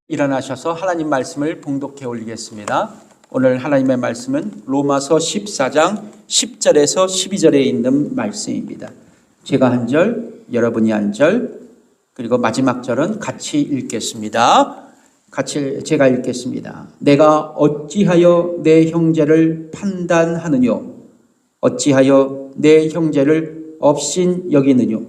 일어나셔서 하나님 말씀을 봉독해 올리겠습니다. 오늘 하나님의 말씀은 로마서 14장 10절에서 12절에 있는 말씀입니다. 제가 한 절, 여러분이 한 절, 그리고 마지막 절은 같이 읽겠습니다. 제가 읽겠습니다. 내가 어찌하여 내 형제를 판단하느뇨? 어찌하여 내 형제를 업신 여기느뇨?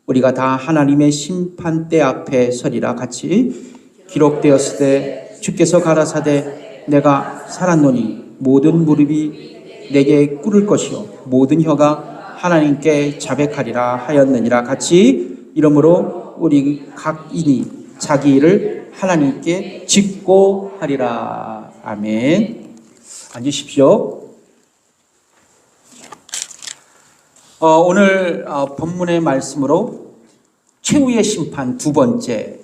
우리가 다 하나님의 심판대 앞에 서리라. 같이 기록되었으되 주께서 가라사대 내가 살았노니 모든 무릎이 내게 꿇을 것이요 모든 혀가 하나님께 자백하리라 하였느니라. 같이 이러므로 우리 각인이 자기 일을 하나님께 짓고 하리라. 아멘. 앉으십시오. 오늘 본문의 말씀으로 최후의 심판 두 번째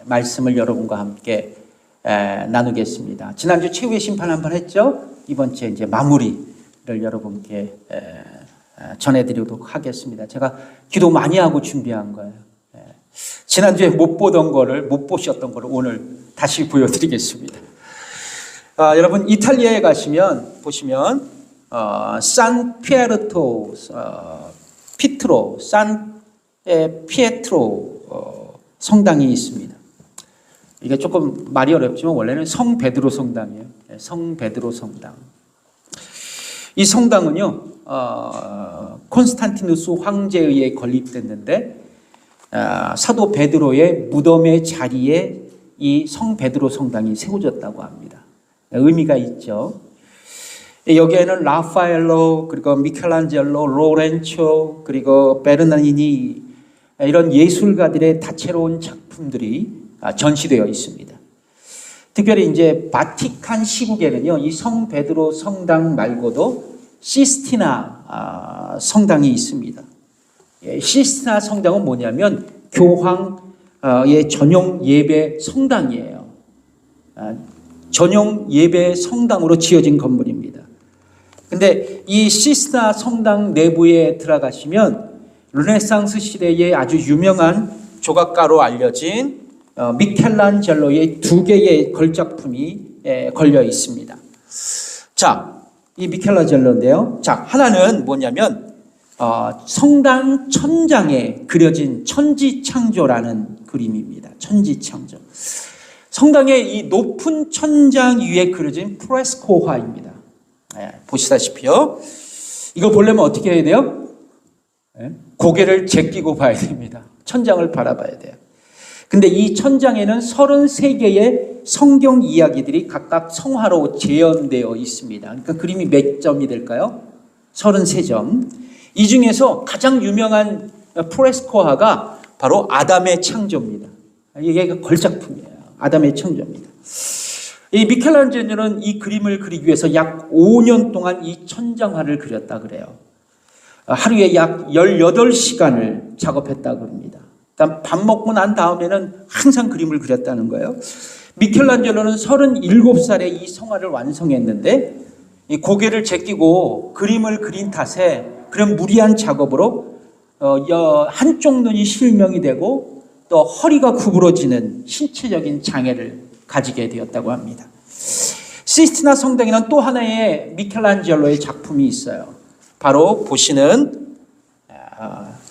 말씀을 여러분과 함께 나누겠습니다. 지난주 최후의 심판 한번 했죠? 이번 주에 이제 마무리를 여러분께 전해드리도록 하겠습니다. 제가 기도 많이 하고 준비한 거예요. 지난주에 못 보셨던 거를 오늘 다시 보여드리겠습니다. 여러분 이탈리아에 가시면 보시면 산 피에르토 피트로 산 피에트로 성당이 있습니다. 이게 조금 말이 어렵지만 원래는 성 베드로 성당이에요. 성 베드로 성당. 이 성당은요, 콘스탄티누스 황제에 의해 건립됐는데 사도 베드로의 무덤의 자리에 이 성 베드로 성당이 세워졌다고 합니다. 의미가 있죠. 여기에는 라파엘로, 그리고 미켈란젤로, 로렌초, 그리고 베르나니니 이런 예술가들의 다채로운 작품들이 전시되어 있습니다. 특별히 이제 바티칸 시국에는요, 이 성 베드로 성당 말고도 시스티나 성당이 있습니다. 시스티나 성당은 뭐냐면 교황의 전용 예배 성당이에요. 전용 예배 성당으로 지어진 건물입니다. 근데 이 시스티나 성당 내부에 들어가시면 르네상스 시대의 아주 유명한 조각가로 알려진 미켈란젤로의 두 개의 걸작품이 걸려 있습니다. 자, 이 미켈란젤로인데요. 자, 하나는 뭐냐면 성당 천장에 그려진 천지창조라는 그림입니다. 천지창조. 성당의 이 높은 천장 위에 그려진 프레스코화입니다. 보시다시피요. 이거 보려면 어떻게 해야 돼요? 고개를 제끼고 봐야 됩니다. 천장을 바라봐야 돼요. 근데 이 천장에는 33개의 성경 이야기들이 각각 성화로 재현되어 있습니다. 그러니까 그림이 몇 점이 될까요? 33점. 이 중에서 가장 유명한 프레스코화가 바로 아담의 창조입니다. 이게 걸작품이에요. 아담의 창조입니다. 이 미켈란젤로는 이 그림을 그리기 위해서 약 5년 동안 이 천장화를 그렸다 그래요. 하루에 약 18시간을 작업했다고 합니다. 밥 먹고 난 다음에는 항상 그림을 그렸다는 거예요. 미켈란젤로는 37살에 이 성화를 완성했는데 이 고개를 제끼고 그림을 그린 탓에 그런 무리한 작업으로 한쪽 눈이 실명이 되고 또 허리가 구부러지는 신체적인 장애를 가지게 되었다고 합니다. 시스티나 성당에는 또 하나의 미켈란젤로의 작품이 있어요. 바로 보시는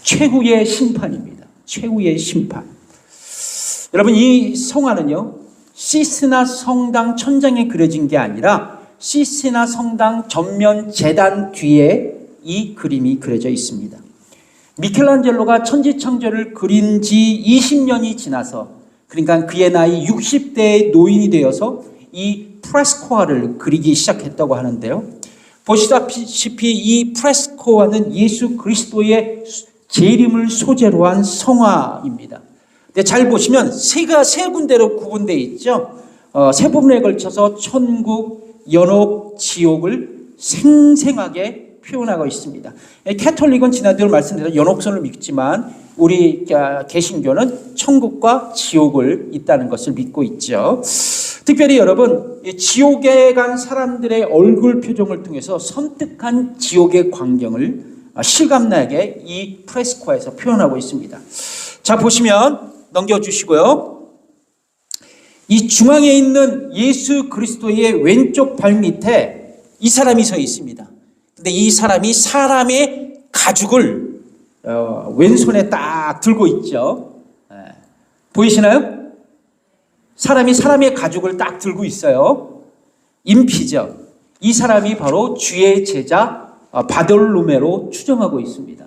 최후의 심판입니다. 최후의 심판. 여러분 이 성화는요, 시스티나 성당 천장에 그려진 게 아니라 시스티나 성당 전면 제단 뒤에 이 그림이 그려져 있습니다. 미켈란젤로가 천지창조를 그린 지 20년이 지나서, 그러니까 그의 나이 60대의 노인이 되어서 이 프레스코화를 그리기 시작했다고 하는데요. 보시다시피 이 프레스코화는 예수 그리스도의 재림을 소재로 한 성화입니다. 근데 잘 보시면 세 군데로 구분되어 있죠. 세 부분에 걸쳐서 천국, 연옥, 지옥을 생생하게 표현하고 있습니다. 캐톨릭은 지난주에 말씀드린 연옥선을 믿지만 우리 개신교는 천국과 지옥을 있다는 것을 믿고 있죠. 특별히 여러분, 지옥에 간 사람들의 얼굴 표정을 통해서 섬뜩한 지옥의 광경을 실감나게 이 프레스코화에서 표현하고 있습니다. 자, 보시면 넘겨주시고요. 이 중앙에 있는 예수 그리스도의 왼쪽 발 밑에 이 사람이 서 있습니다. 근데 이 사람이 사람의 가죽을 왼손에 딱 들고 있죠. 보이시나요? 사람이 사람의 가죽을 딱 들고 있어요. 인피죠. 이 사람이 바로 주의 제자 바돌로메로 추정하고 있습니다.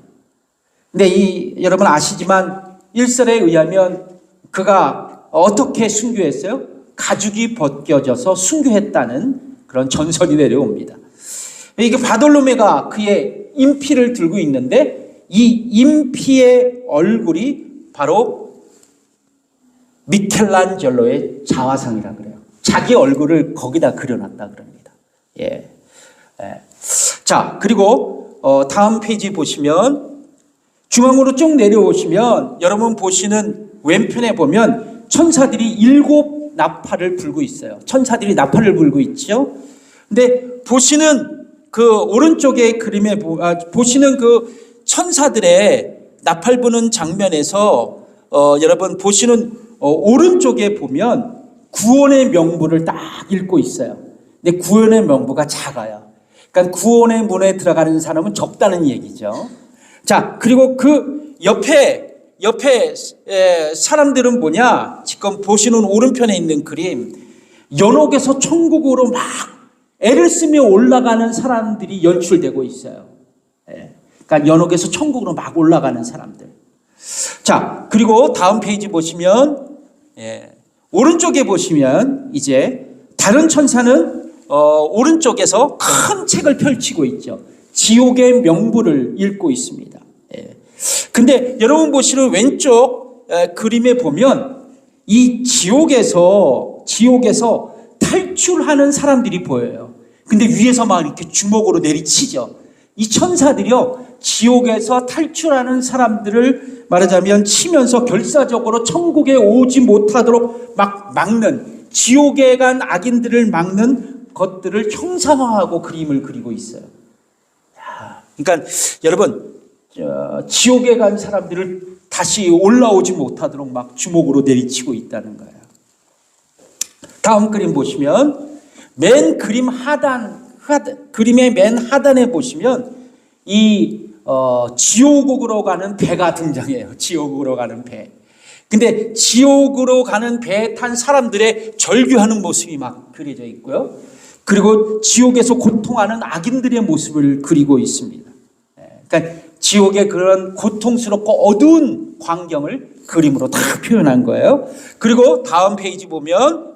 근데 여러분 아시지만 일설에 의하면 그가 어떻게 순교했어요? 가죽이 벗겨져서 순교했다는 그런 전설이 내려옵니다. 이게 바돌로메가 그의 인피를 들고 있는데 이 인피의 얼굴이 바로 미켈란젤로의 자화상이라 그래요. 자기 얼굴을 거기다 그려놨다 그럽니다. 예. 자, 그리고 다음 페이지 보시면 중앙으로 쭉 내려오시면 여러분 보시는 왼편에 보면 천사들이 7 나팔을 불고 있어요. 천사들이 나팔을 불고 있죠. 근데 보시는 그 오른쪽의 그림에 보시는 그 천사들의 나팔 부는 장면에서 여러분 보시는 오른쪽에 보면 구원의 명부를 딱 읽고 있어요. 근데 구원의 명부가 작아요. 그러니까 구원의 문에 들어가는 사람은 적다는 얘기죠. 자, 그리고 그 옆에 사람들은 뭐냐? 지금 보시는 오른편에 있는 그림, 연옥에서 천국으로 막 애를 쓰며 올라가는 사람들이 연출되고 있어요. 그러니까 연옥에서 천국으로 막 올라가는 사람들. 자, 그리고 다음 페이지 보시면 오른쪽에 보시면 이제 다른 천사는 오른쪽에서 큰 책을 펼치고 있죠. 지옥의 명부를 읽고 있습니다. 근데 여러분 보시는 왼쪽 그림에 보면 이 지옥에서 탈출하는 사람들이 보여요. 근데 위에서 막 이렇게 주먹으로 내리치죠. 이 천사들이요, 지옥에서 탈출하는 사람들을 말하자면 치면서 결사적으로 천국에 오지 못하도록 막 막는, 지옥에 간 악인들을 막는 것들을 형상화하고 그림을 그리고 있어요. 그러니까 여러분, 지옥에 간 사람들을 다시 올라오지 못하도록 막 주먹으로 내리치고 있다는 거예요. 다음 그림 보시면 맨 그림 그림의 맨 하단에 보시면 이 지옥으로 가는 배가 등장해요. 지옥으로 가는 배. 근데 지옥으로 가는 배에 탄 사람들의 절규하는 모습이 막 그려져 있고요. 그리고 지옥에서 고통하는 악인들의 모습을 그리고 있습니다. 그러니까 지옥의 그런 고통스럽고 어두운 광경을 그림으로 다 표현한 거예요. 그리고 다음 페이지 보면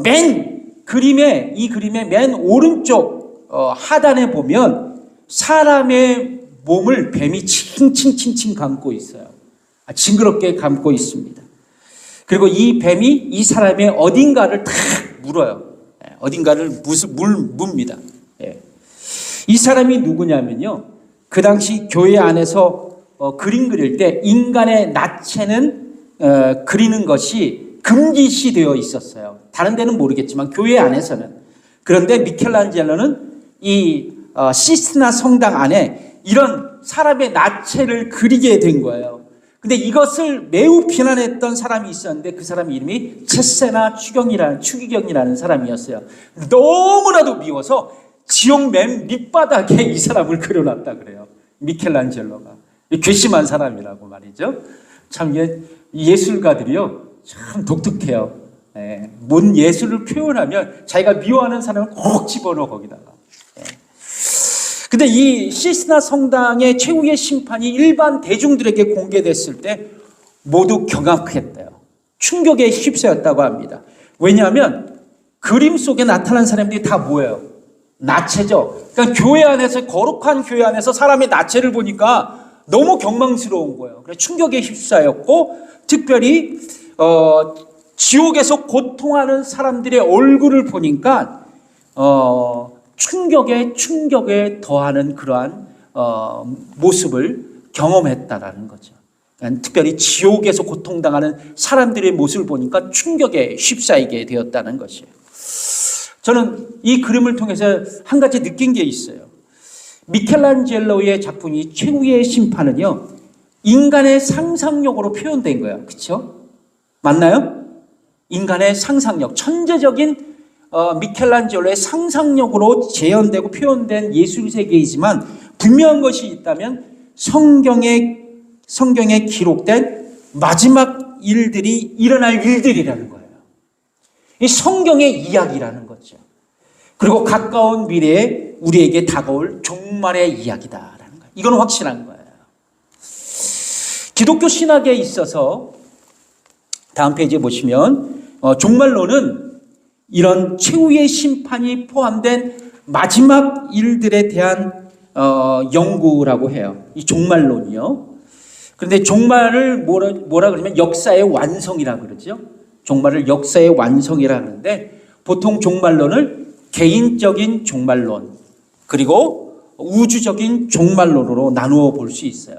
이 그림의 맨 오른쪽 하단에 보면 사람의 몸을 뱀이 칭칭칭칭 감고 있어요. 징그럽게 감고 있습니다. 그리고 이 뱀이 이 사람의 어딘가를 탁 물어요. 어딘가를 뭅니다. 이 사람이 누구냐면요, 그 당시 교회 안에서 그림 그릴 때 인간의 나체는 그리는 것이 금기시 되어 있었어요. 다른 데는 모르겠지만 교회 안에서는. 그런데 미켈란젤로는 이 시스티나 성당 안에 이런 사람의 나체를 그리게 된 거예요. 근데 이것을 매우 비난했던 사람이 있었는데 그 사람 이름이 체세나 추기경이라는 사람이었어요. 너무나도 미워서 지옥 맨 밑바닥에 이 사람을 그려놨다 그래요. 미켈란젤로가. 괘씸한 사람이라고 말이죠. 참 예술가들이요, 참 독특해요. 뭔 예술을 표현하면 자기가 미워하는 사람을 꼭 집어넣어 거기다가. 근데 이 시스나 성당의 최후의 심판이 일반 대중들에게 공개됐을 때 모두 경악했대요. 충격에 휩싸였다고 합니다. 왜냐하면 그림 속에 나타난 사람들이 다 뭐예요? 나체죠. 그러니까 교회 안에서, 거룩한 교회 안에서 사람의 나체를 보니까 너무 경망스러운 거예요. 그래서 충격에 휩싸였고, 특별히 지옥에서 고통하는 사람들의 얼굴을 보니까 충격에 더하는 그러한 모습을 경험했다라는 거죠. 그러니까 특별히 지옥에서 고통당하는 사람들의 모습을 보니까 충격에 휩싸이게 되었다는 것이에요. 저는 이 그림을 통해서 한 가지 느낀 게 있어요. 미켈란젤로의 작품이 최후의 심판은요, 인간의 상상력으로 표현된 거예요. 그렇죠? 맞나요? 인간의 상상력, 천재적인 미켈란젤로의 상상력으로 재현되고 표현된 예술 세계이지만 분명한 것이 있다면 성경에 기록된 마지막 일들이 일어날 일들이라는 거예요. 이 성경의 이야기라는 거죠. 그리고 가까운 미래에 우리에게 다가올 종말의 이야기다라는 거예요. 이건 확실한 거예요. 기독교 신학에 있어서 다음 페이지에 보시면 종말론은 이런 최후의 심판이 포함된 마지막 일들에 대한 연구라고 해요. 이 종말론이요. 그런데 종말을 뭐라 그러면 역사의 완성이라 그러죠. 종말을 역사의 완성이라 하는데 보통 종말론을 개인적인 종말론 그리고 우주적인 종말론으로 나누어 볼 수 있어요.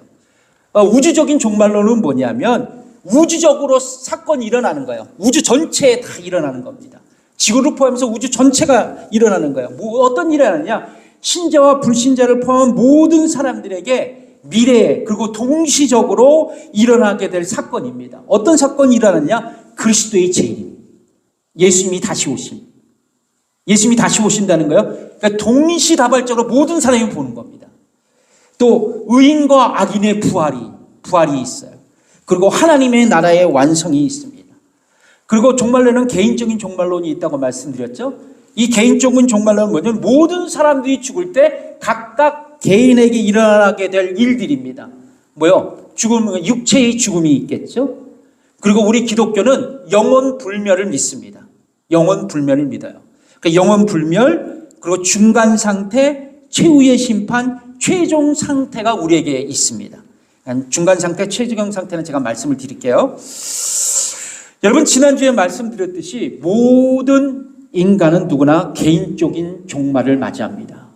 우주적인 종말론은 뭐냐면 우주적으로 사건이 일어나는 거예요. 우주 전체에 다 일어나는 겁니다. 지구를 포함해서 우주 전체가 일어나는 거예요. 어떤 일이 일어나냐? 신자와 불신자를 포함한 모든 사람들에게 미래에 그리고 동시적으로 일어나게 될 사건입니다. 어떤 사건이 일어나냐? 그리스도의 재림, 예수님이 다시 오심. 예수님이 다시 오신다는 거예요. 그러니까 동시다발적으로 모든 사람이 보는 겁니다. 또 의인과 악인의 부활이 있어요. 그리고 하나님의 나라의 완성이 있습니다. 그리고 종말론은 개인적인 종말론이 있다고 말씀드렸죠. 이 개인적인 종말론은 뭐냐면 모든 사람들이 죽을 때 각각 개인에게 일어나게 될 일들입니다. 뭐요? 죽음은 육체의 죽음이 있겠죠. 그리고 우리 기독교는 영원 불멸을 믿습니다. 영원 불멸을 믿어요. 그러니까 영원 불멸, 그리고 중간 상태, 최후의 심판, 최종 상태가 우리에게 있습니다. 중간 상태, 최종 상태는 제가 말씀을 드릴게요. 여러분 지난주에 말씀드렸듯이 모든 인간은 누구나 개인적인 종말을 맞이합니다.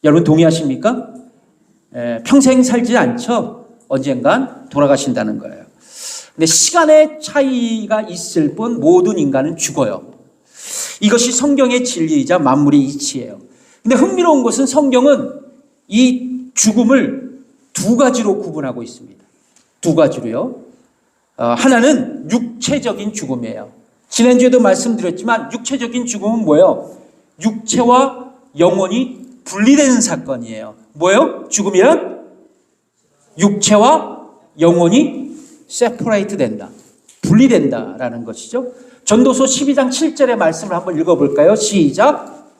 여러분 동의하십니까? 평생 살지 않죠. 언젠간 돌아가신다는 거예요. 근데 시간의 차이가 있을 뿐 모든 인간은 죽어요. 이것이 성경의 진리이자 만물의 이치예요. 근데 흥미로운 것은 성경은 이 죽음을 두 가지로 구분하고 있습니다. 두 가지로요. 하나는 육체적인 죽음이에요. 지난주에도 말씀드렸지만 육체적인 죽음은 뭐예요? 육체와 영혼이 분리되는 사건이에요. 뭐예요? 죽음이란? 육체와 영혼이 세퍼레이트 된다. 분리된다라는 것이죠. 전도서 12장 7절의 말씀을 한번 읽어볼까요? 시작.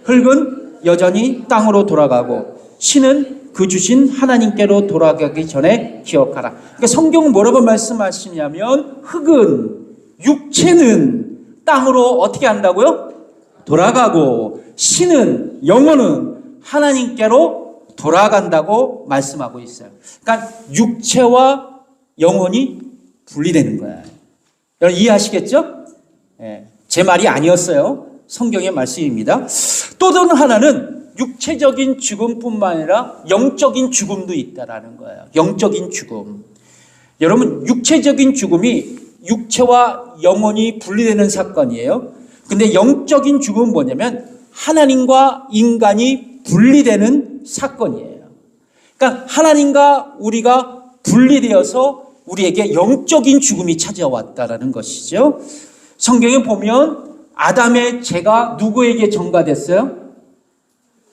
흙은 여전히 땅으로 돌아가고 신은 그 주신 하나님께로 돌아가기 전에 기억하라. 그러니까 성경은 뭐라고 말씀하시냐면 흙은, 육체는 땅으로 어떻게 한다고요? 돌아가고 신은, 영혼은 하나님께로 돌아간다고 말씀하고 있어요. 그러니까 육체와 영혼이 분리되는 거예요. 여러분 이해하시겠죠? 제 말이 아니었어요. 성경의 말씀입니다. 또 다른 하나는 육체적인 죽음뿐만 아니라 영적인 죽음도 있다라는 거예요. 영적인 죽음. 여러분 육체적인 죽음이 육체와 영혼이 분리되는 사건이에요. 근데 영적인 죽음은 뭐냐면 하나님과 인간이 분리되는 사건이에요. 그러니까 하나님과 우리가 분리되어서 우리에게 영적인 죽음이 찾아왔다라는 것이죠. 성경에 보면 아담의 죄가 누구에게 전가됐어요?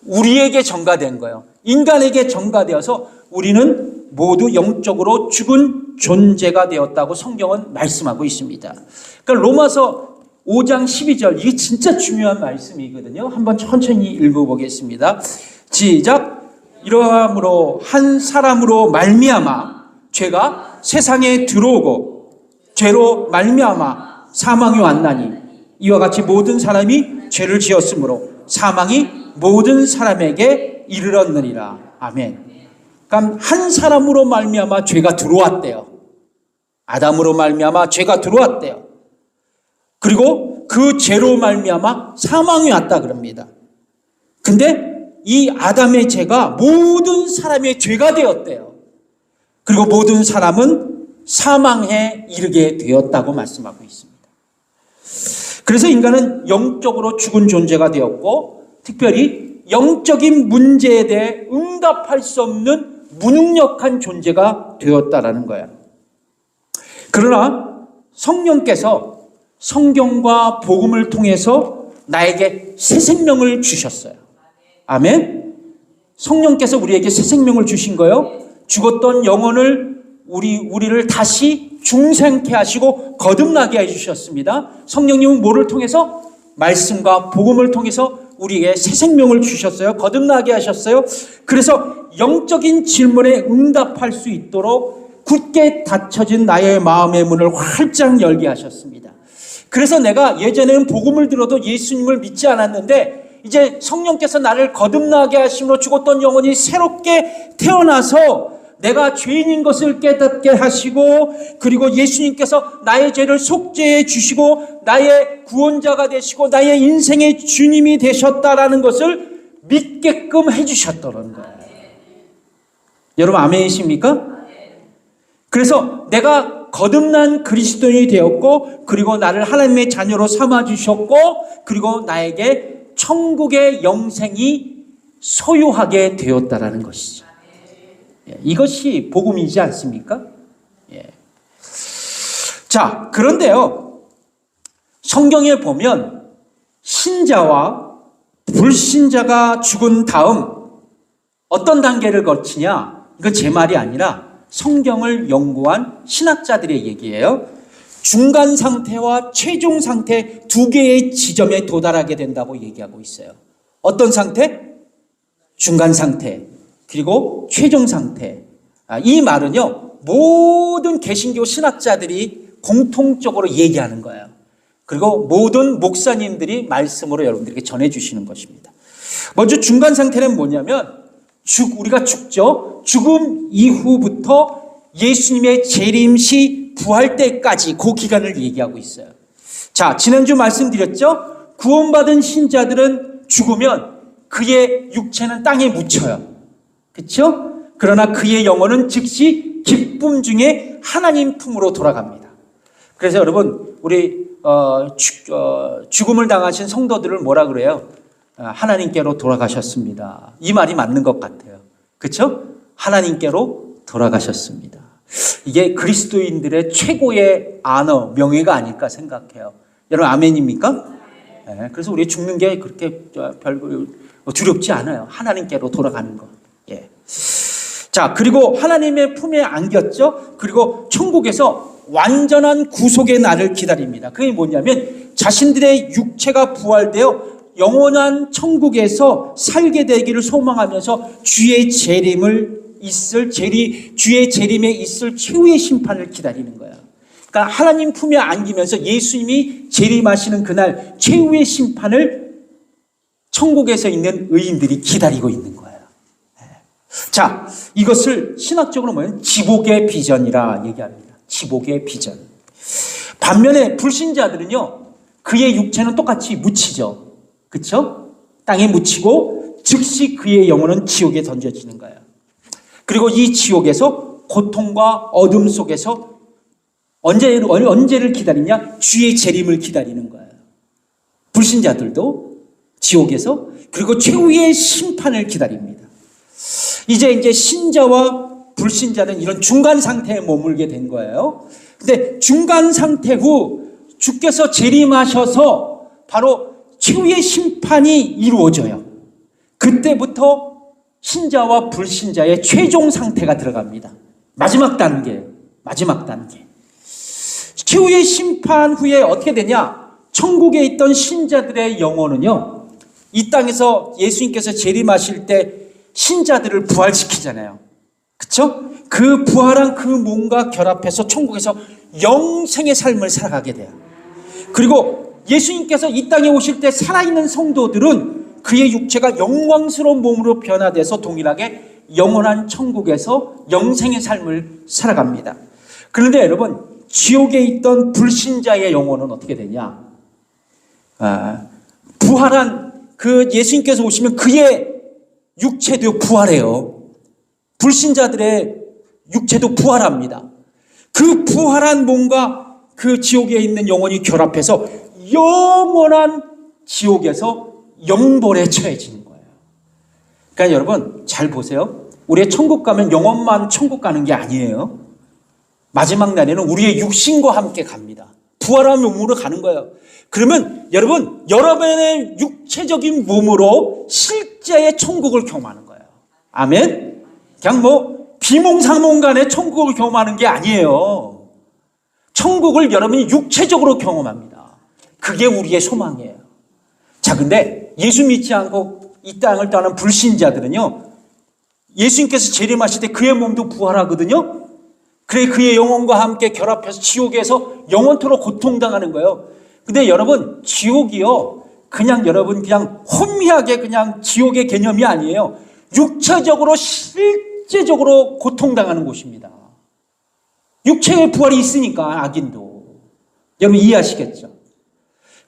우리에게 전가된 거예요. 인간에게 전가되어서 우리는 모두 영적으로 죽은 존재가 되었다고 성경은 말씀하고 있습니다. 그러니까 로마서 5장 12절 이게 진짜 중요한 말씀이거든요. 한번 천천히 읽어보겠습니다. 시작. 이러함으로 한 사람으로 말미암아 죄가 세상에 들어오고 죄로 말미암아 사망이 왔나니 이와 같이 모든 사람이 죄를 지었으므로 사망이 모든 사람에게 이르렀느니라. 아멘. 그럼 한 사람으로 말미암아 죄가 들어왔대요. 아담으로 말미암아 죄가 들어왔대요. 그리고 그 죄로 말미암아 사망이 왔다 그럽니다. 근데 이 아담의 죄가 모든 사람의 죄가 되었대요. 그리고 모든 사람은 사망에 이르게 되었다고 말씀하고 있습니다. 그래서 인간은 영적으로 죽은 존재가 되었고 특별히 영적인 문제에 대해 응답할 수 없는 무능력한 존재가 되었다라는 거예요. 그러나 성령께서 성경과 복음을 통해서 나에게 새 생명을 주셨어요. 아멘. 성령께서 우리에게 새 생명을 주신 거예요. 죽었던 영혼을 우리를 다시 중생케 하시고 거듭나게 해주셨습니다. 성령님은 뭐를 통해서? 말씀과 복음을 통해서 우리에게 새 생명을 주셨어요. 거듭나게 하셨어요. 그래서 영적인 질문에 응답할 수 있도록 굳게 닫혀진 나의 마음의 문을 활짝 열게 하셨습니다. 그래서 내가 예전에는 복음을 들어도 예수님을 믿지 않았는데 이제 성령께서 나를 거듭나게 하심으로 죽었던 영혼이 새롭게 태어나서 내가 죄인인 것을 깨닫게 하시고 그리고 예수님께서 나의 죄를 속죄해 주시고 나의 구원자가 되시고 나의 인생의 주님이 되셨다라는 것을 믿게끔 해주셨다는 거예요. 여러분 아멘이십니까? 그래서 내가 거듭난 그리스도인이 되었고 그리고 나를 하나님의 자녀로 삼아주셨고 그리고 나에게 천국의 영생이 소유하게 되었다라는 것이죠. 이것이 복음이지 않습니까? 자, 그런데요. 성경에 보면 신자와 불신자가 죽은 다음 어떤 단계를 거치냐? 이건 제 말이 아니라 성경을 연구한 신학자들의 얘기예요. 중간 상태와 최종 상태 두 개의 지점에 도달하게 된다고 얘기하고 있어요. 어떤 상태? 중간 상태. 그리고 최종 상태. 이 말은요, 모든 개신교 신학자들이 공통적으로 얘기하는 거예요. 그리고 모든 목사님들이 말씀으로 여러분들에게 전해주시는 것입니다. 먼저 중간 상태는 뭐냐면, 우리가 죽죠. 죽음 이후부터 예수님의 재림시 부활 때까지 그 기간을 얘기하고 있어요. 자, 지난주 말씀드렸죠. 구원받은 신자들은 죽으면 그의 육체는 땅에 묻혀요. 그렇죠? 그러나 그의 영혼은 즉시 기쁨 중에 하나님 품으로 돌아갑니다. 그래서 여러분 우리 죽음을 당하신 성도들을 뭐라 그래요? 하나님께로 돌아가셨습니다. 이 말이 맞는 것 같아요. 그렇죠? 하나님께로 돌아가셨습니다. 이게 그리스도인들의 최고의 아너, 명예가 아닐까 생각해요. 여러분 아멘입니까? 네, 그래서 우리 죽는 게 그렇게 별 두렵지 않아요. 하나님께로 돌아가는 것. 예. 자, 그리고 하나님의 품에 안겼죠. 그리고 천국에서 완전한 구속의 날을 기다립니다. 그게 뭐냐면 자신들의 육체가 부활되어 영원한 천국에서 살게 되기를 소망하면서 주의 재림에 있을 최후의 심판을 기다리는 거야. 그러니까 하나님 품에 안기면서 예수님이 재림하시는 그날 최후의 심판을 천국에서 있는 의인들이 기다리고 있는 거예요. 자, 이것을 신학적으로 뭐냐면 지복의 비전이라 얘기합니다. 지복의 비전. 반면에 불신자들은요, 그의 육체는 똑같이 묻히죠. 그렇죠? 땅에 묻히고 즉시 그의 영혼은 지옥에 던져지는 거예요. 그리고 이 지옥에서 고통과 어둠 속에서 언제를 기다리냐? 주의 재림을 기다리는 거예요. 불신자들도 지옥에서 그리고 최후의 심판을 기다립니다. 이제 신자와 불신자는 이런 중간 상태에 머물게 된 거예요. 근데 중간 상태 후 주께서 재림하셔서 바로 최후의 심판이 이루어져요. 그때부터 신자와 불신자의 최종 상태가 들어갑니다. 마지막 단계. 최후의 심판 후에 어떻게 되냐? 천국에 있던 신자들의 영혼은요, 이 땅에서 예수님께서 재림하실 때 신자들을 부활시키잖아요. 그렇죠? 그 부활한 그 몸과 결합해서 천국에서 영생의 삶을 살아가게 돼요. 그리고 예수님께서 이 땅에 오실 때 살아있는 성도들은 그의 육체가 영광스러운 몸으로 변화돼서 동일하게 영원한 천국에서 영생의 삶을 살아갑니다. 그런데 여러분, 지옥에 있던 불신자의 영혼은 어떻게 되냐? 부활한 그 예수님께서 오시면 그의 육체도 부활해요. 불신자들의 육체도 부활합니다. 그 부활한 몸과 그 지옥에 있는 영혼이 결합해서 영원한 지옥에서 영벌에 처해지는 거예요. 그러니까 여러분 잘 보세요. 우리의 천국 가면 영혼만 천국 가는 게 아니에요. 마지막 날에는 우리의 육신과 함께 갑니다. 부활한 몸으로 가는 거예요. 그러면 여러분, 여러분의 육체적인 몸으로 실제의 천국을 경험하는 거예요. 아멘? 그냥 뭐 비몽사몽 간에 천국을 경험하는 게 아니에요. 천국을 여러분이 육체적으로 경험합니다. 그게 우리의 소망이에요. 자, 근데 예수 믿지 않고 이 땅을 떠난 불신자들은요, 예수님께서 재림하실 때 그의 몸도 부활하거든요. 그래 그의 영혼과 함께 결합해서 지옥에서 영원토록 고통당하는 거예요. 근데 여러분, 지옥이요, 그냥 여러분 그냥 혼미하게 그냥 지옥의 개념이 아니에요. 육체적으로 실제적으로 고통당하는 곳입니다. 육체의 부활이 있으니까, 악인도. 여러분 이해하시겠죠?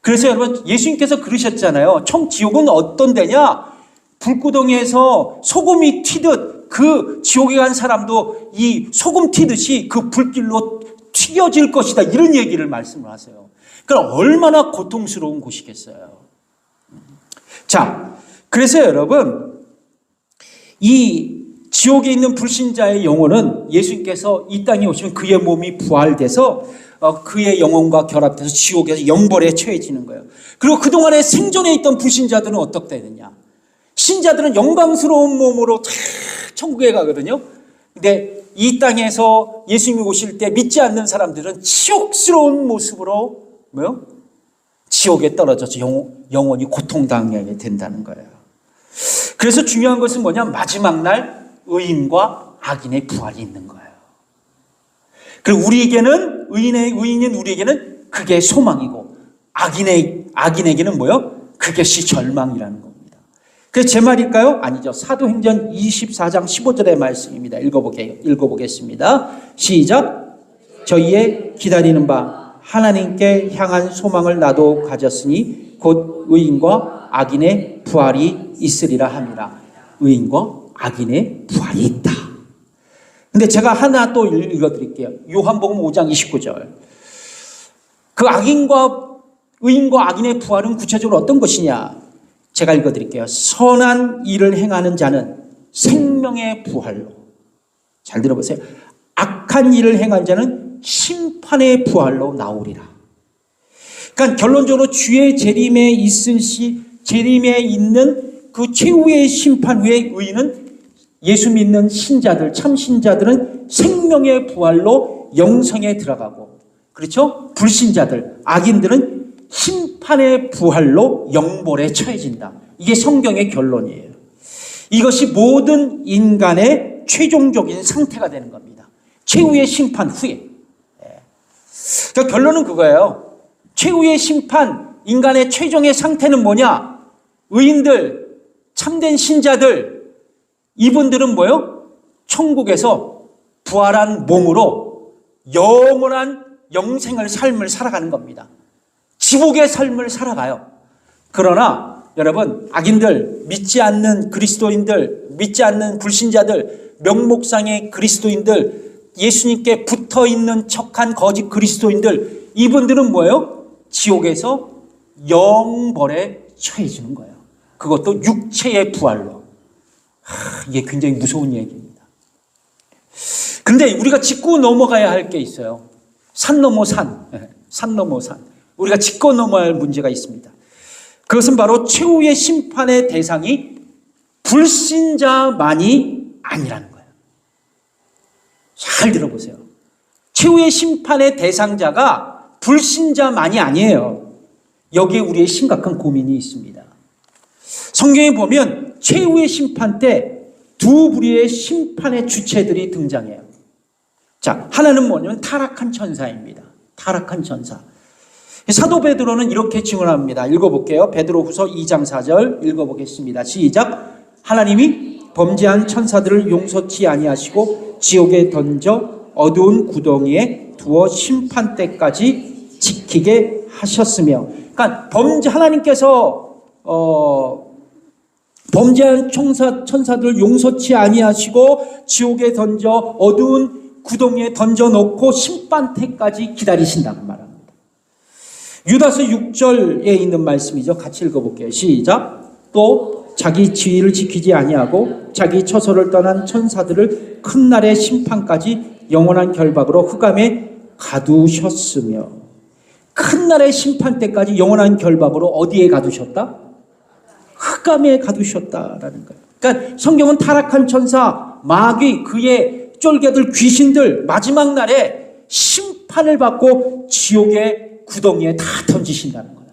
그래서 여러분, 예수님께서 그러셨잖아요. 지옥은 어떤 데냐? 불구덩이에서 소금이 튀듯 그 지옥에 간 사람도 이 소금 튀듯이 그 불길로 튀겨질 것이다, 이런 얘기를 말씀을 하세요. 그럼 얼마나 고통스러운 곳이겠어요. 자, 그래서 여러분, 이 지옥에 있는 불신자의 영혼은 예수님께서 이 땅에 오시면 그의 몸이 부활돼서 그의 영혼과 결합돼서 지옥에서 영벌에 처해지는 거예요. 그리고 그동안에 생존해 있던 불신자들은 어떻게 되느냐? 신자들은 영광스러운 몸으로 천국에 가거든요. 근데 이 땅에서 예수님이 오실 때 믿지 않는 사람들은 치욕스러운 모습으로 지옥에 떨어져서 영원히 고통당하게 된다는 거예요. 그래서 중요한 것은 뭐냐? 마지막 날 의인과 악인의 부활이 있는 거예요. 그리고 우리에게는, 의인인 우리에게는 그게 소망이고, 악인에게는 그것이 절망이라는 겁니다. 그래서 제 말일까요? 아니죠. 사도행전 24장 15절의 말씀입니다. 읽어보겠습니다. 시작. 저희의 기다리는 바 하나님께 향한 소망을 나도 가졌으니 곧 의인과 악인의 부활이 있으리라 함이라. 의인과 악인의 부활이 있다. 근데 제가 하나 또 읽어드릴게요. 요한복음 5장 29절. 그 의인과 악인의 부활은 구체적으로 어떤 것이냐? 제가 읽어드릴게요. 선한 일을 행하는 자는 생명의 부활로. 잘 들어보세요. 악한 일을 행한 자는 심판의 부활로 나오리라. 그러니까 결론적으로 주의 재림에 있는 그 최후의 심판 후에 의인은, 예수 믿는 신자들, 참 신자들은 생명의 부활로 영생에 들어가고, 그렇죠? 불신자들, 악인들은 심판의 부활로 영벌에 처해진다. 이게 성경의 결론이에요. 이것이 모든 인간의 최종적인 상태가 되는 겁니다. 최후의 심판 후에. 그러니까 결론은 그거예요. 최후의 심판, 인간의 최종의 상태는 뭐냐? 의인들, 참된 신자들, 이분들은 천국에서 부활한 몸으로 영원한 삶을 살아가는 겁니다. 지옥의 삶을 살아가요. 그러나 여러분, 악인들, 믿지 않는 그리스도인들, 믿지 않는 불신자들, 명목상의 그리스도인들, 예수님께 붙어있는 척한 거짓 그리스도인들, 이분들은 지옥에서 영벌에 처해지는 거예요. 그것도 육체의 부활로. 이게 굉장히 무서운 얘기입니다. 근데 우리가 짚고 넘어가야 할 게 있어요. 산 넘어 산. 우리가 짚고 넘어야 할 문제가 있습니다. 그것은 바로 최후의 심판의 대상이 불신자만이 아니라는 거예요. 잘 들어보세요. 최후의 심판의 대상자가 불신자만이 아니에요. 여기에 우리의 심각한 고민이 있습니다. 성경에 보면 최후의 심판 때 두 부류의 심판의 주체들이 등장해요. 자, 하나는 뭐냐면 타락한 천사입니다. 타락한 천사. 사도 베드로는 이렇게 증언합니다. 읽어볼게요. 베드로후서 2장 4절 읽어보겠습니다. 시작. 하나님이 범죄한 천사들을 용서치 아니하시고 지옥에 던져 어두운 구덩이에 두어 심판 때까지 지키게 하셨으며, 그러니까 하나님께서 범죄한 천사들을 용서치 아니하시고 지옥에 던져 어두운 구덩이에 던져놓고 심판 때까지 기다리신다고 말합니다. 유다서 6절에 있는 말씀이죠. 같이 읽어볼게요. 시작. 또 자기 지위를 지키지 아니하고 자기 처소를 떠난 천사들을 큰 날의 심판까지 영원한 결박으로 흑암에 가두셨으며, 큰 날의 심판 때까지 영원한 결박으로 어디에 가두셨다? 흑암에 가두셨다라는 거예요. 그러니까 성경은 타락한 천사, 마귀, 그의 쫄개들, 귀신들 마지막 날에 심판을 받고 지옥의 구덩이에 다 던지신다는 거예요.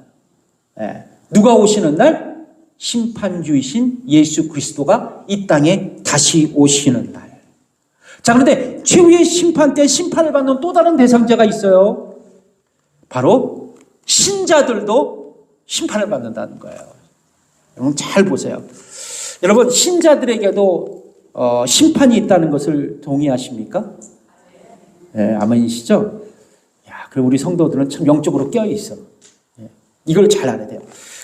예. 누가 오시는 날? 심판주이신 예수 그리스도가 이 땅에 다시 오시는 날. 자, 그런데 최후의 심판 때 심판을 받는 또 다른 대상자가 있어요. 바로 신자들도 심판을 받는다는 거예요. 여러분 잘 보세요. 여러분 신자들에게도 심판이 있다는 것을 동의하십니까? 네, 아멘이시죠? 야, 그리고 우리 성도들은 참 영적으로 깨어 있어. 네, 이걸 잘 알아야 돼요.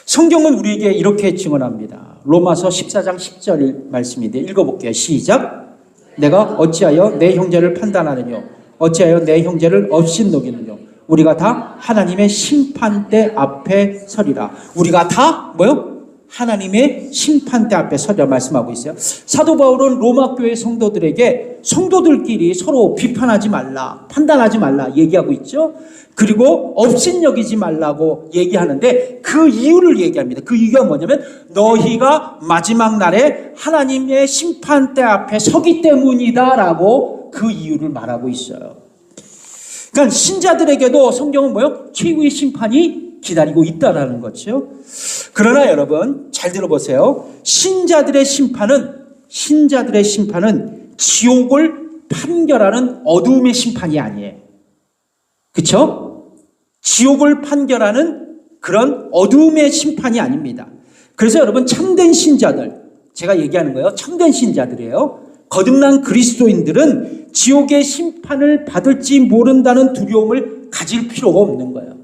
성경은 우리에게 이렇게 증언합니다. 로마서 14장 10절 말씀인데 읽어볼게요. 시작. 내가 어찌하여 내 형제를 판단하느뇨? 어찌하여 내 형제를 업신여기느뇨? 우리가 다 하나님의 심판대 앞에 서리라. 우리가 다 뭐요? 하나님의 심판대 앞에 서리라 말씀하고 있어요. 사도 바울은 로마 교회 성도들에게 성도들끼리 서로 비판하지 말라, 판단하지 말라 얘기하고 있죠. 그리고 업신여기지 말라고 얘기하는데 그 이유를 얘기합니다. 그 이유가 뭐냐면 너희가 마지막 날에 하나님의 심판대 앞에 서기 때문이다라고 그 이유를 말하고 있어요. 그러니까 신자들에게도 성경은 뭐요? 최후의 심판이 기다리고 있다라는 거죠. 그러나 여러분 잘 들어보세요. 신자들의 심판은 지옥을 판결하는 어두움의 심판이 아니에요. 그렇죠? 지옥을 판결하는 그런 어두움의 심판이 아닙니다. 그래서 여러분 참된 신자들, 제가 얘기하는 거예요. 참된 신자들이에요. 거듭난 그리스도인들은 지옥의 심판을 받을지 모른다는 두려움을 가질 필요가 없는 거예요.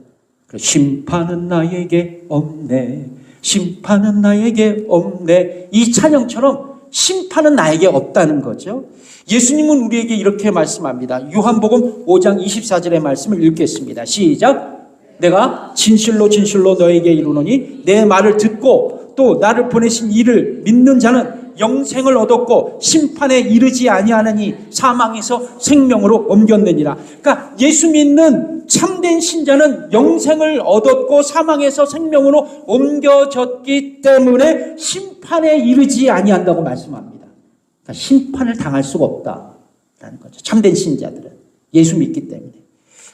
심판은 나에게 없네. 심판은 나에게 없네. 이 찬양처럼 심판은 나에게 없다는 거죠. 예수님은 우리에게 이렇게 말씀합니다. 요한복음 5장 24절의 말씀을 읽겠습니다. 시작. 내가 진실로 진실로 너에게 이르노니 내 말을 듣고 또 나를 보내신 이를 믿는 자는 영생을 얻었고 심판에 이르지 아니하느니 사망에서 생명으로 옮겼느니라. 그러니까 예수 믿는 참된 신자는 영생을 얻었고 사망에서 생명으로 옮겨졌기 때문에 심판에 이르지 아니한다고 말씀합니다. 그러니까 심판을 당할 수가 없다라는 거죠. 참된 신자들은 예수 믿기 때문에.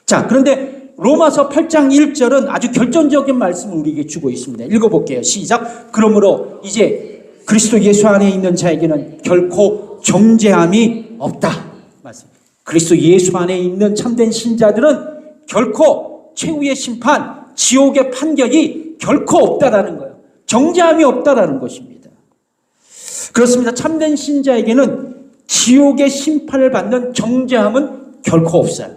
자, 그런데 로마서 8장 1절은 아주 결정적인 말씀을 우리에게 주고 있습니다. 읽어볼게요. 시작. 그러므로 이제 그리스도 예수 안에 있는 자에게는 결코 정죄함이 없다. 말씀. 그리스도 예수 안에 있는 참된 신자들은 결코 최후의 심판, 지옥의 판결이 결코 없다라는 거예요. 정죄함이 없다라는 것입니다. 그렇습니다. 참된 신자에게는 지옥의 심판을 받는 정죄함은 결코 없어요.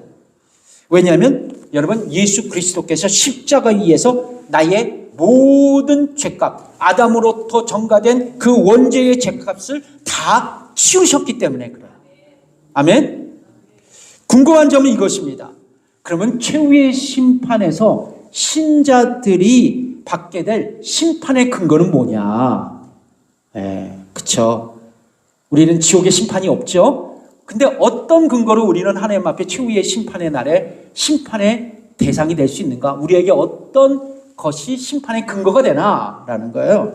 왜냐하면 여러분 예수 그리스도께서 십자가에 의해서 나의 모든 죄값, 아담으로부터 전가된 그 원죄의 죄값을 다 치우셨기 때문에 그래요. 아멘? 궁금한 점은 이것입니다. 그러면 최후의 심판에서 신자들이 받게 될 심판의 근거는 뭐냐? 그쵸. 우리는 지옥의 심판이 없죠? 근데 어떤 근거로 우리는 하나님 앞에 최후의 심판의 날에 심판의 대상이 될 수 있는가? 우리에게 어떤 것이 심판의 근거가 되나라는 거예요.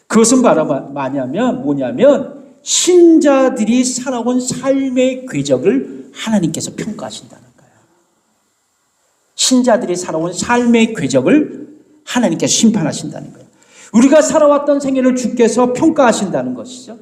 그것은 바로 뭐냐면 신자들이 살아온 삶의 궤적을 하나님께서 평가하신다는 거예요. 신자들이 살아온 삶의 궤적을 하나님께서 심판하신다는 거예요. 우리가 살아왔던 생애를 주께서 평가하신다는 것이죠.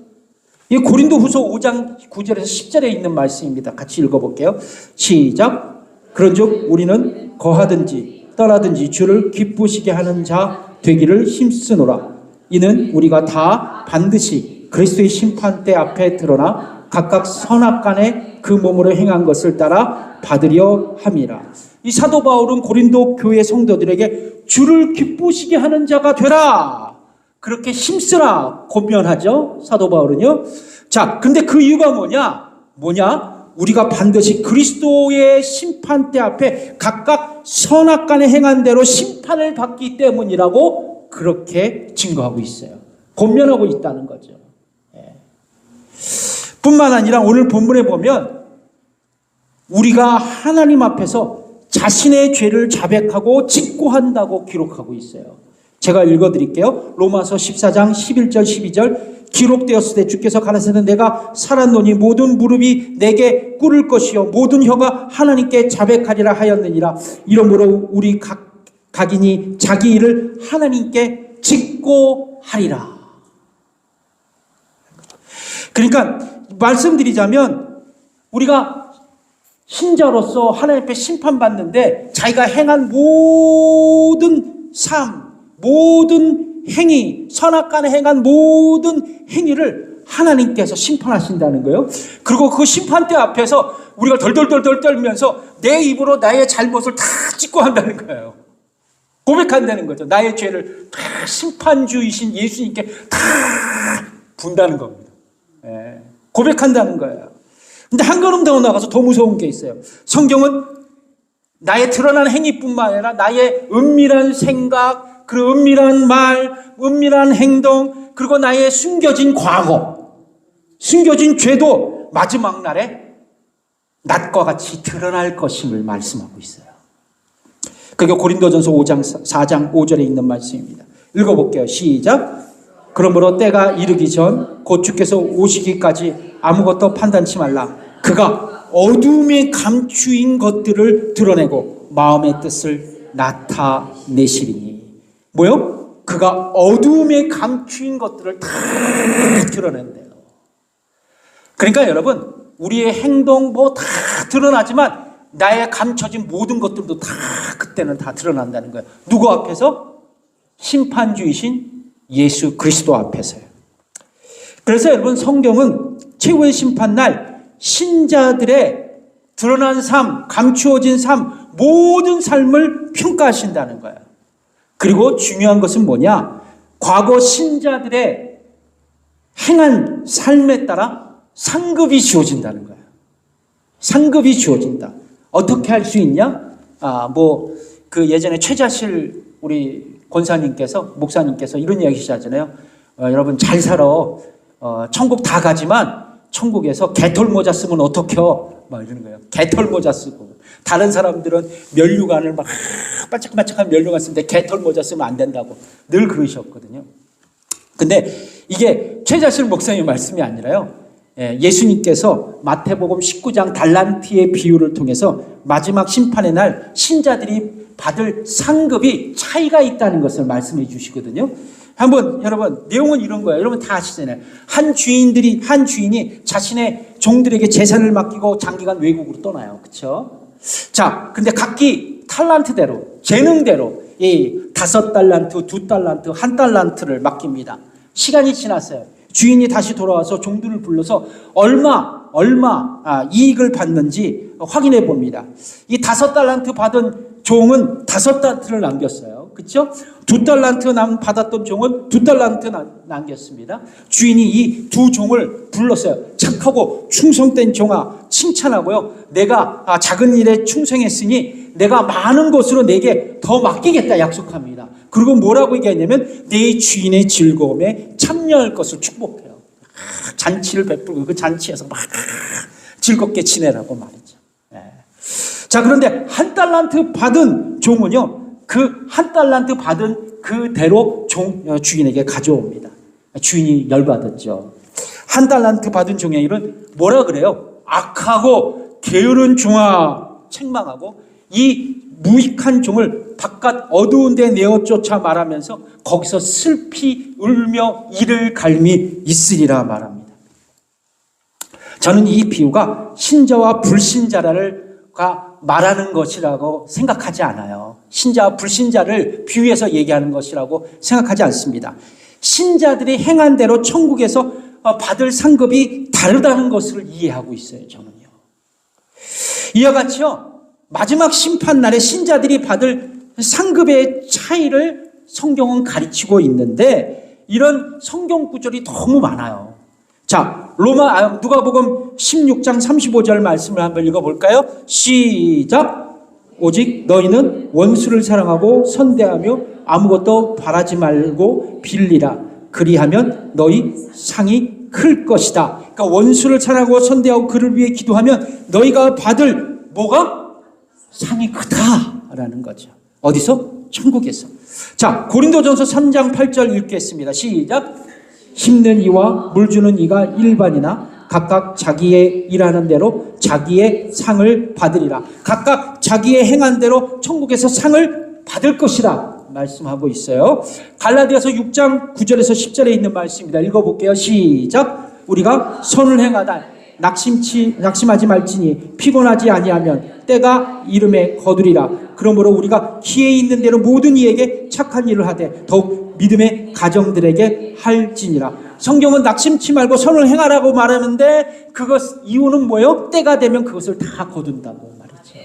이 고린도후서 5장 9절에서 10절에 있는 말씀입니다. 같이 읽어볼게요. 시작. 그런즉 우리는 거하든지 떠나든지 주를 기쁘시게 하는 자 되기를 힘쓰노라. 이는 우리가 다 반드시 그리스도의 심판대 앞에 드러나 각각 선악간에 그 몸으로 행한 것을 따라 받으려 함이라. 이 사도 바울은 고린도 교회 성도들에게 주를 기쁘시게 하는 자가 되라, 그렇게 힘쓰라 권면하죠. 사도 바울은요. 자, 근데 그 이유가 뭐냐? 우리가 반드시 그리스도의 심판대 앞에 각각 선악간에 행한 대로 심판을 받기 때문이라고 그렇게 증거하고 있어요. 권면하고 있다는 거죠. 뿐만 아니라 오늘 본문에 보면 우리가 하나님 앞에서 자신의 죄를 자백하고 직고한다고 기록하고 있어요. 제가 읽어드릴게요. 로마서 14장 11절 12절 기록되었을 때 주께서 가라사대 내가 살았노니 모든 무릎이 내게 꿇을 것이요 모든 혀가 하나님께 자백하리라 하였느니라. 이러므로 우리 각인이 자기 일을 하나님께 직고하리라. 그러니까 말씀드리자면 우리가 신자로서 하나님 앞에 심판받는데 자기가 행한 모든 삶, 모든 행위, 선악간에 행한 모든 행위를 하나님께서 심판하신다는 거예요. 그리고 그 심판대 앞에서 우리가 덜덜덜덜 떨면서 내 입으로 나의 잘못을 다 찢고 한다는 거예요. 고백한다는 거죠. 나의 죄를 다 심판주이신 예수님께 다 분다는 겁니다. 예, 고백한다는 거예요. 근데 한 걸음 더 나가서 더 무서운 게 있어요. 성경은 나의 드러난 행위뿐만 아니라 나의 은밀한 생각, 그 은밀한 말, 은밀한 행동, 그리고 나의 숨겨진 과거, 숨겨진 죄도 마지막 날에 낮과 같이 드러날 것임을 말씀하고 있어요. 그게 고린도전서 4장 5절에 있는 말씀입니다. 읽어볼게요. 시작. 그러므로 때가 이르기 전 곧 주께서 오시기까지 아무것도 판단치 말라. 그가 어둠에 감추인 것들을 드러내고 마음의 뜻을 나타내시리니. 뭐요? 그가 어둠에 감추인 것들을 다 드러낸대요. 그러니까 여러분 우리의 행동 뭐 다 드러나지만 나의 감춰진 모든 것들도 다 그때는 다 드러난다는 거예요. 누구 앞에서? 심판주이신 예수 그리스도 앞에서요. 그래서 여러분 성경은 최후의 심판날 신자들의 드러난 삶, 감추어진 삶, 모든 삶을 평가하신다는 거예요. 그리고 중요한 것은 뭐냐? 과거 신자들의 행한 삶에 따라 상급이 주어진다는 거예요. 상급이 주어진다. 어떻게 할 수 있냐? 예전에 최자실 우리 권사님께서, 목사님께서 이런 이야기 하시잖아요. 여러분 잘 살아. 천국 다 가지만 천국에서 개털모자 쓰면 어떡해요? 막 이러는 거예요. 개털모자 쓰고. 다른 사람들은 면류관을 막 반짝반짝한 면류관 쓰는데 개털모자 쓰면 안 된다고 늘 그러셨거든요. 근데 이게 최자실 목사님의 말씀이 아니라요. 예수님께서 마태복음 19장 달란트의 비유를 통해서 마지막 심판의 날 신자들이 받을 상급이 차이가 있다는 것을 말씀해 주시거든요. 한번 여러분 내용은 이런 거예요. 여러분 다 아시잖아요. 한 주인이 자신의 종들에게 재산을 맡기고 장기간 외국으로 떠나요. 그렇죠? 자, 근데 각기 탈란트대로 재능대로 이 5달란트, 2달란트, 1달란트를 맡깁니다. 시간이 지났어요. 주인이 다시 돌아와서 종들을 불러서 얼마 이익을 받는지 확인해 봅니다. 이 5달란트 받은 종은 5달란트를 남겼어요. 그렇죠? 2달란트 받았던 종은 2달란트 남겼습니다. 주인이 이 두 종을 불렀어요. 착하고 충성된 종아 칭찬하고요. 내가 작은 일에 충성했으니 내가 많은 것으로 내게 더 맡기겠다 약속합니다. 그리고 뭐라고 얘기하냐면 내 주인의 즐거움에 참여할 것을 축복해요. 잔치를 베풀고 그 잔치에서 막 즐겁게 지내라고 말이죠. 자, 그런데 1달란트 받은 종은요, 그 1달란트 받은 그대로 주인에게 가져옵니다. 주인이 열받았죠. 1달란트 받은 종의 일은 뭐라 그래요? 악하고 게으른 종아 책망하고 이 무익한 종을 바깥 어두운 데 내어 쫓아 말하면서 거기서 슬피 울며 이를 갈미 있으리라 말합니다. 저는 이 비유가 신자와 불신자가 말하는 것이라고 생각하지 않아요. 신자와 불신자를 비유해서 얘기하는 것이라고 생각하지 않습니다. 신자들이 행한 대로 천국에서 받을 상급이 다르다는 것을 이해하고 있어요. 저는요. 이와 같이요. 마지막 심판날에 신자들이 받을 상급의 차이를 성경은 가르치고 있는데 이런 성경 구절이 너무 많아요. 자, 누가복음 16장 35절 말씀을 한번 읽어볼까요? 시작. 오직 너희는 원수를 사랑하고 선대하며 아무것도 바라지 말고 빌리라. 그리하면 너희 상이 클 것이다. 그러니까 원수를 사랑하고 선대하고 그를 위해 기도하면 너희가 받을 뭐가? 상이 크다라는 거죠. 어디서? 천국에서. 자, 고린도전서 3장 8절 읽겠습니다. 시작. 심는 이와 물 주는 이가 일반이나 각각 자기의 일하는 대로 자기의 상을 받으리라. 각각 자기의 행한 대로 천국에서 상을 받을 것이라 말씀하고 있어요. 갈라디아서 6장 9절에서 10절에 있는 말씀입니다. 읽어볼게요. 시작. 우리가 선을 행하다 낙심하지 말지니 피곤하지 아니하면 때가 이름에 거두리라. 그러므로 우리가 기회 있는 대로 모든 이에게 착한 일을 하되 더욱 믿음의 가정들에게 할지니라. 성경은 낙심치 말고 선을 행하라고 말하는데 그것 이유는 뭐예요? 때가 되면 그것을 다 거둔다고 말이죠.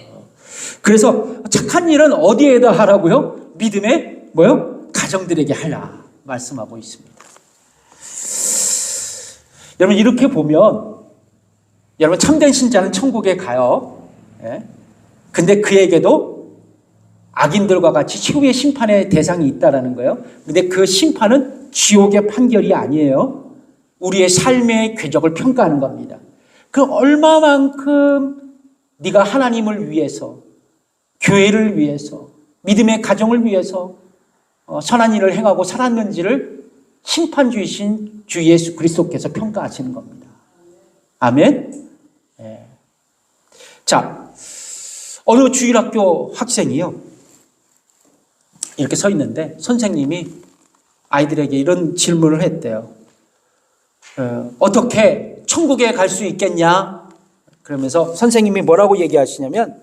그래서 착한 일은 어디에다 하라고요? 믿음의 뭐요? 가정들에게 하라 말씀하고 있습니다. 여러분 이렇게 보면 여러분 참된 신자는 천국에 가요. 예? 근데 그에게도 악인들과 같이 최후의 심판의 대상이 있다라는 거예요. 근데 그 심판은 지옥의 판결이 아니에요. 우리의 삶의 궤적을 평가하는 겁니다. 그 얼마만큼 네가 하나님을 위해서, 교회를 위해서, 믿음의 가정을 위해서 선한 일을 행하고 살았는지를 심판주이신 주 예수 그리스도께서 평가하시는 겁니다. 아멘. 네. 자, 어느 주일학교 학생이요 이렇게 서 있는데 선생님이 아이들에게 이런 질문을 했대요. 어떻게 천국에 갈 수 있겠냐? 그러면서 선생님이 뭐라고 얘기하시냐면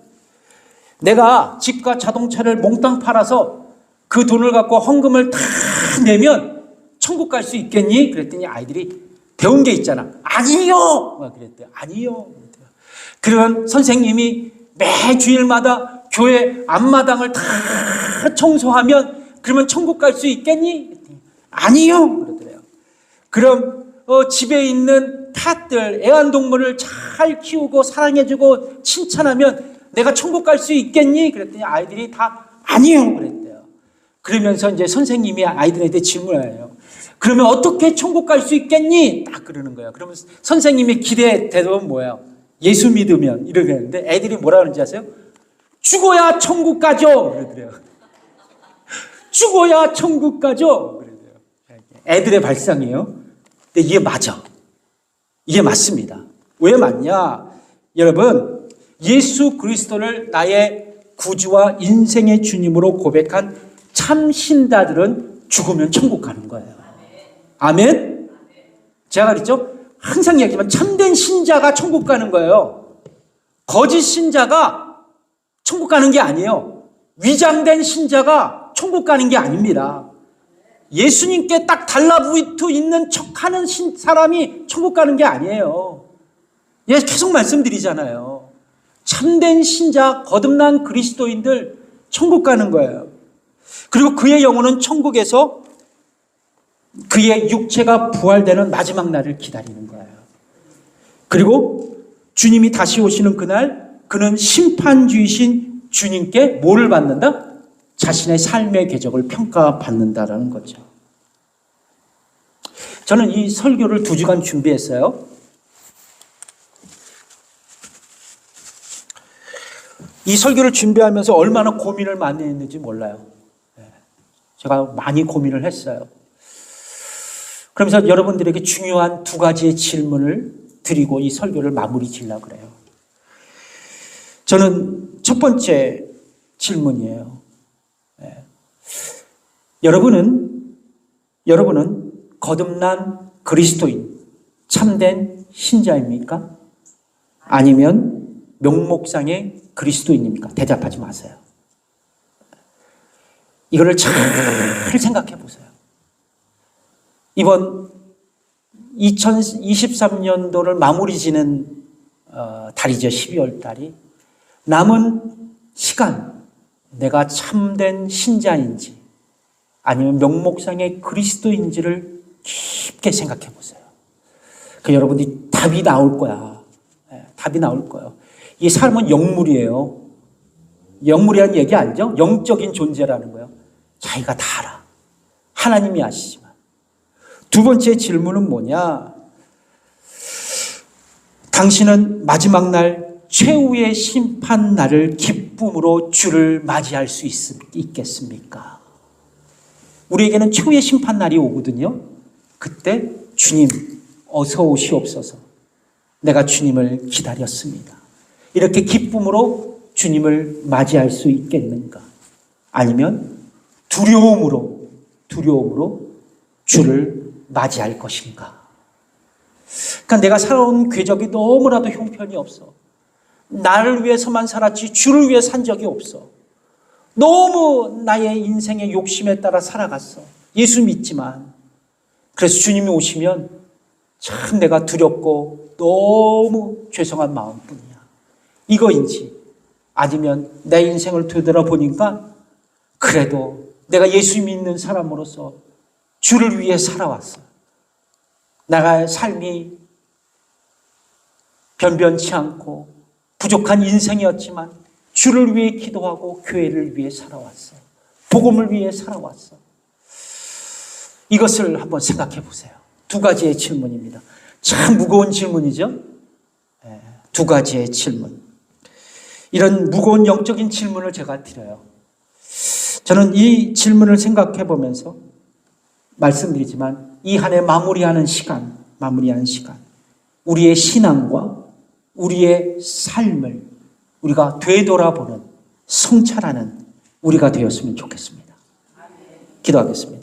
내가 집과 자동차를 몽땅 팔아서 그 돈을 갖고 헌금을 다 내면 천국 갈 수 있겠니? 그랬더니 아이들이 배운 게 있잖아. 아니요! 그랬대요. 아니요. 그러면 선생님이 매 주일마다 교회 앞마당을 다 청소하면 그러면 천국 갈 수 있겠니? 아니요. 그러더래요. 그럼 집에 있는 팥들, 애완동물을 잘 키우고 사랑해주고 칭찬하면 내가 천국 갈 수 있겠니? 그랬더니 아이들이 다 아니요. 그랬대요. 그러면서 이제 선생님이 아이들한테 질문해요. 그러면 어떻게 천국 갈 수 있겠니? 딱 그러는 거예요. 그러면 선생님의 기대 대답은 뭐예요? 예수 믿으면 이렇게 했는데 애들이 뭐라 그러는지 아세요? 죽어야 천국 가죠. 그러더래요. 죽어야 천국 가죠. 그러더래요. 애들의 발상이에요. 근데 이게 맞아. 이게 맞습니다. 왜 맞냐? 여러분, 예수 그리스도를 나의 구주와 인생의 주님으로 고백한 참 신자들은 죽으면 천국 가는 거예요. 아멘? 제가 그랬죠? 항상 얘기하지만 참된 신자가 천국 가는 거예요. 거짓 신자가 천국 가는 게 아니에요. 위장된 신자가 천국 가는 게 아닙니다. 예수님께 딱 달라붙어 있는 척하는 사람이 천국 가는 게 아니에요. 예, 계속 말씀드리잖아요. 참된 신자, 거듭난 그리스도인들 천국 가는 거예요. 그리고 그의 영혼은 천국에서 그의 육체가 부활되는 마지막 날을 기다리는 거예요. 그리고 주님이 다시 오시는 그날 그는 심판주이신 주님께 뭐를 받는다? 자신의 삶의 궤적을 평가받는다라는 거죠. 저는 이 설교를 2주간 준비했어요. 이 설교를 준비하면서 얼마나 고민을 많이 했는지 몰라요. 제가 많이 고민을 했어요. 그러면서 여러분들에게 중요한 2가지의 질문을 드리고 이 설교를 마무리 지으려고 그래요. 저는 첫 번째 질문이에요. 여러분은 거듭난 그리스도인, 참된 신자입니까? 아니면 명목상의 그리스도인입니까? 대답하지 마세요. 이거를 잘 생각해 보세요. 이번 2023년도를 마무리 지는 달이죠. 12월 달이. 남은 시간 내가 참된 신자인지 아니면 명목상의 그리스도인지를 깊게 생각해 보세요. 그 여러분들이 답이 나올 거야. 답이 나올 거예요. 이 삶은 영물이에요. 영물이라는 얘기 알죠? 영적인 존재라는 거예요. 자기가 다 알아. 하나님이 아시지만. 2번째 질문은 뭐냐? 당신은 마지막 날 최후의 심판 날을 기쁘게 기쁨으로 주를 맞이할 수 있겠습니까? 우리에게는 최후의 심판날이 오거든요. 그때 주님 어서 오시옵소서. 내가 주님을 기다렸습니다. 이렇게 기쁨으로 주님을 맞이할 수 있겠는가? 아니면 두려움으로 주를 맞이할 것인가? 그러니까 내가 살아온 궤적이 너무나도 형편이 없어. 나를 위해서만 살았지 주를 위해 산 적이 없어. 너무 나의 인생의 욕심에 따라 살아갔어. 예수 믿지만. 그래서 주님이 오시면 참 내가 두렵고 너무 죄송한 마음뿐이야. 이거인지 아니면 내 인생을 되돌아보니까 그래도 내가 예수 믿는 사람으로서 주를 위해 살아왔어. 나의 삶이 변변치 않고 부족한 인생이었지만 주를 위해 기도하고 교회를 위해 살아왔어. 복음을 위해 살아왔어. 이것을 한번 생각해 보세요. 두 가지의 질문입니다. 참 무거운 질문이죠? 두 가지의 질문. 이런 무거운 영적인 질문을 제가 드려요. 저는 이 질문을 생각해 보면서 말씀드리지만 이 한 해 마무리하는 시간, 우리의 신앙과 우리의 삶을 우리가 되돌아보는 성찰하는 우리가 되었으면 좋겠습니다. 기도하겠습니다.